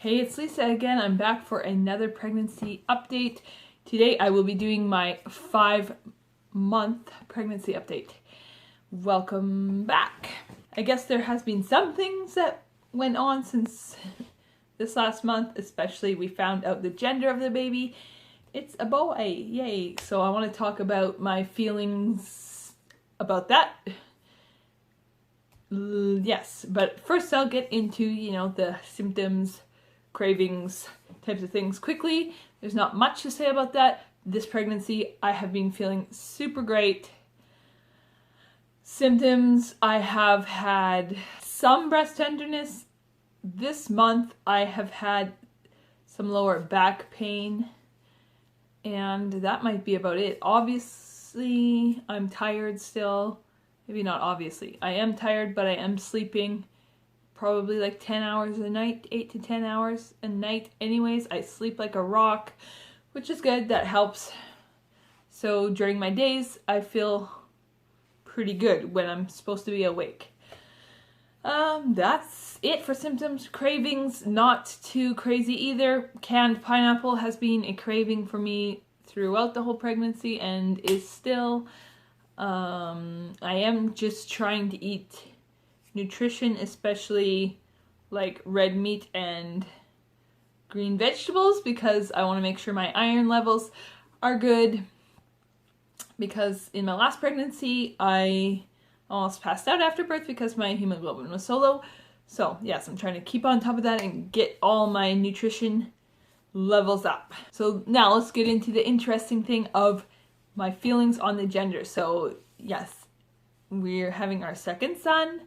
Hey, it's Lisa again. I'm back for another pregnancy update. Today I will be doing my 5-month pregnancy update. Welcome back. I guess there has been some things that went on since this last month, especially we found out the gender of the baby. It's a boy, yay. So I want to talk about my feelings about that. Yes, but first I'll get into, the symptoms, cravings, types of things quickly. There's not much to say about that. This pregnancy, I have been feeling super great. Symptoms, I have had some breast tenderness. This month, I have had some lower back pain, and that might be about it. Obviously, I'm tired still. Maybe not obviously. I am tired, but I am sleeping probably like 10 hours a night, 8 to 10 hours a night. Anyways, I sleep like a rock, which is good. That helps. So during my days, I feel pretty good when I'm supposed to be awake. That's it for symptoms. Cravings, not too crazy either. Canned pineapple has been a craving for me throughout the whole pregnancy and is still. I am just trying to eat nutrition, especially like red meat and green vegetables, because I want to make sure my iron levels are good, because in my last pregnancy I almost passed out after birth because my hemoglobin was so low. So yes, I'm trying to keep on top of that and get all my nutrition levels up. So now let's get into the interesting thing of my feelings on the gender. So yes, we're having our second son.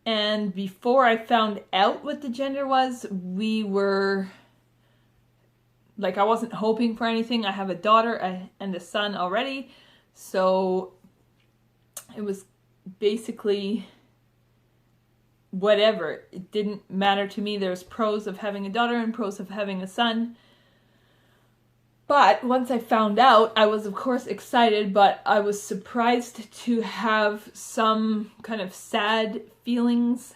And before I found out what the gender was, we were, like, I wasn't hoping for anything. I have a daughter and a son already. So it was basically whatever. It didn't matter to me. There's pros of having a daughter and pros of having a son. But once I found out, I was of course excited, but I was surprised to have some kind of sad feelings.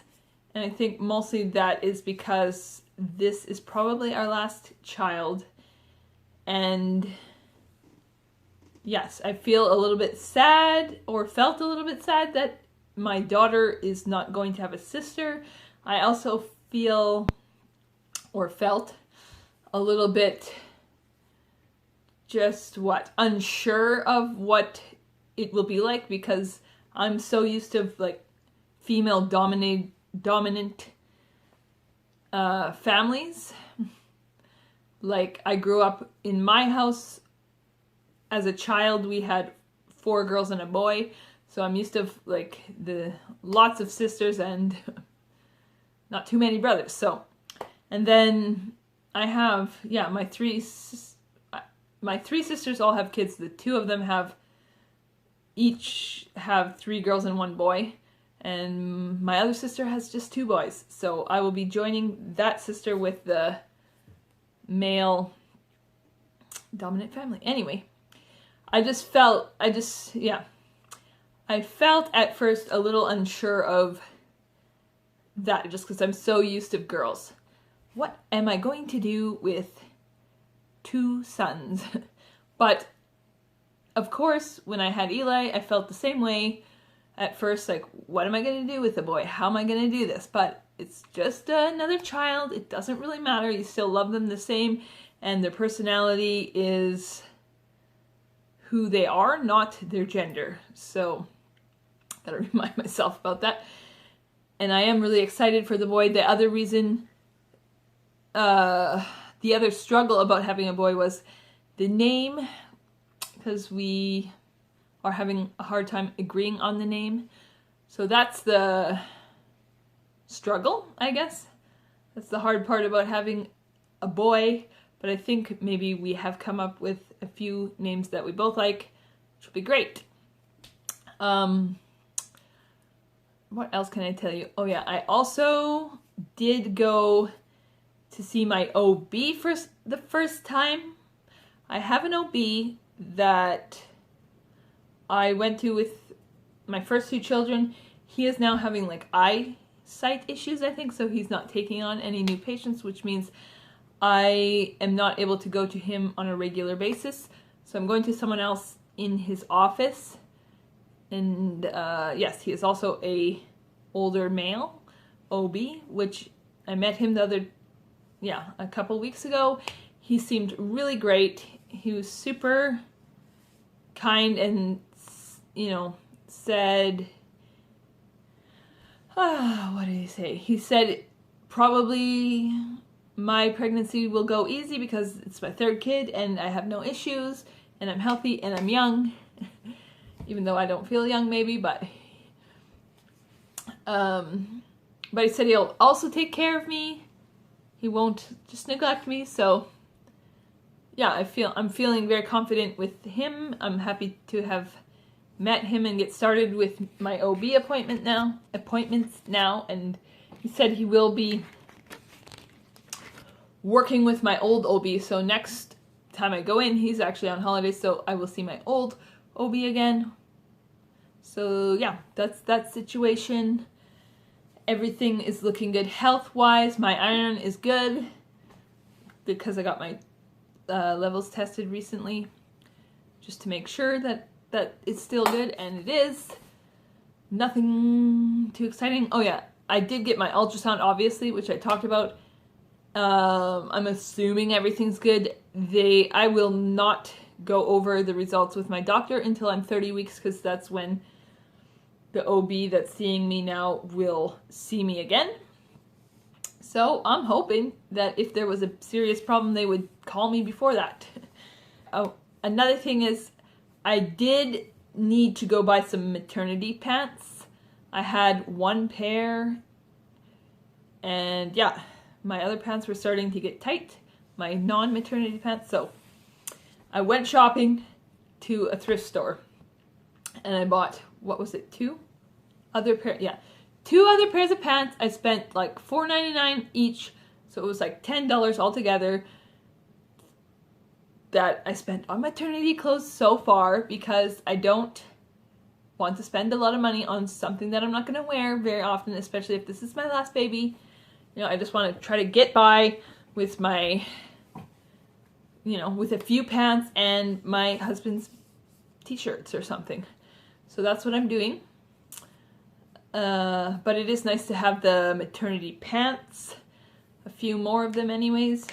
And I think mostly that is because this is probably our last child. And yes, I feel a little bit sad, or felt a little bit sad, that my daughter is not going to have a sister. I also feel, or felt, a little bit unsure of what it will be like, because I'm so used to like female dominant families. Like, I grew up in my house as a child. We had 4 girls and a boy, so I'm used to like the lots of sisters and not too many brothers. So, and then I have my three sisters all have kids. The 2 of them each have 3 girls and 1 boy. And my other sister has just 2 boys. So I will be joining that sister with the male dominant family. Anyway, I felt at first a little unsure of that, just because I'm so used to girls. What am I going to do with 2 sons? But of course, when I had Eli, I felt the same way at first, like, what am I going to do with the boy? How am I going to do this? But it's just another child. It doesn't really matter. You still love them the same, and their personality is who they are, not their gender. So I gotta remind myself about that. And I am really excited for the boy. The other reason, the other struggle about having a boy was the name, because we are having a hard time agreeing on the name. So that's the struggle, I guess. That's the hard part about having a boy. But I think maybe we have come up with a few names that we both like, which will be great. What else can I tell you? Oh yeah, I also did go to see my OB for the first time. I have an OB that I went to with my first 2 children. He is now having like eye sight issues, I think, so he's not taking on any new patients, which means I am not able to go to him on a regular basis. So I'm going to someone else in his office. And yes, he is also a older male OB, which I met him a couple weeks ago. He seemed really great. He was super kind and, you know, said, what did he say? He said probably my pregnancy will go easy because it's my third kid and I have no issues and I'm healthy and I'm young. Even though I don't feel young maybe, but he said he'll also take care of me. He won't just neglect me. So yeah, I'm feeling very confident with him. I'm happy to have met him and get started with my OB appointments now, and he said he will be working with my old OB, so next time I go in, he's actually on holiday, so I will see my old OB again. So yeah, that's that situation. Everything is looking good health-wise. My iron is good because I got my levels tested recently, just to make sure that it's still good, and it is. Nothing too exciting. Oh yeah, I did get my ultrasound, obviously, which I talked about. I'm assuming everything's good. I will not go over the results with my doctor until I'm 30 weeks, because that's when the OB that's seeing me now will see me again. So I'm hoping that if there was a serious problem, they would call me before that. Oh, another thing is, I did need to go buy some maternity pants. I had one pair, and yeah, my other pants were starting to get tight, my non-maternity pants, so I went shopping to a thrift store, and I bought, what was it, two other pairs of pants. I spent like $4.99 each, so it was like $10 altogether that I spent on maternity clothes so far, because I don't want to spend a lot of money on something that I'm not going to wear very often, especially if this is my last baby. You know, I just want to try to get by with my, you know, with a few pants and my husband's t-shirts or something. So that's what I'm doing. But it is nice to have the maternity pants, a few more of them anyways,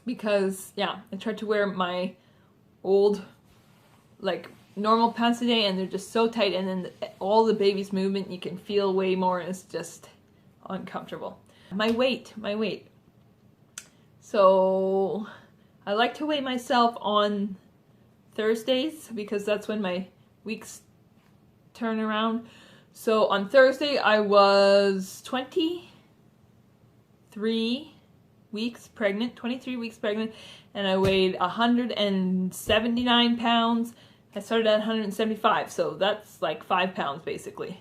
because yeah, I tried to wear my old like normal pants today and they're just so tight, and then all the baby's movement you can feel way more, and it's just uncomfortable. My weight. So I like to weigh myself on Thursdays because that's when my weeks turn around. So on Thursday I was 23 weeks pregnant, and I weighed 179 pounds. I started at 175, so that's like 5 pounds basically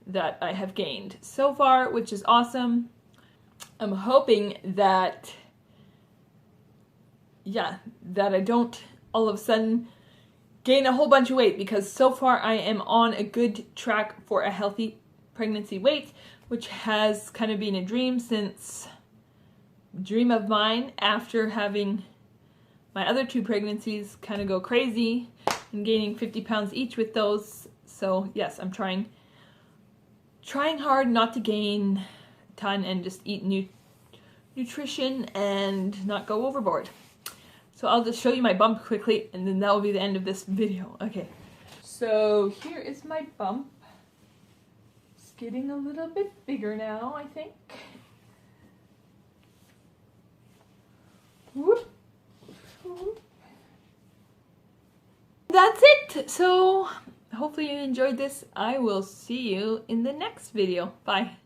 that I have gained so far, which is awesome. I'm hoping that, that I don't all of a sudden gain a whole bunch of weight, because so far I am on a good track for a healthy pregnancy weight, which has kind of been a dream of mine after having my other two pregnancies kind of go crazy and gaining 50 pounds each with those. So yes, I'm trying hard not to gain a ton and just eat nutrition and not go overboard. So I'll just show you my bump quickly, and then that will be the end of this video. Okay, so here is my bump. It's getting a little bit bigger now, I think. Whoop. Whoop. That's it. So hopefully you enjoyed this. I will see you in the next video. Bye.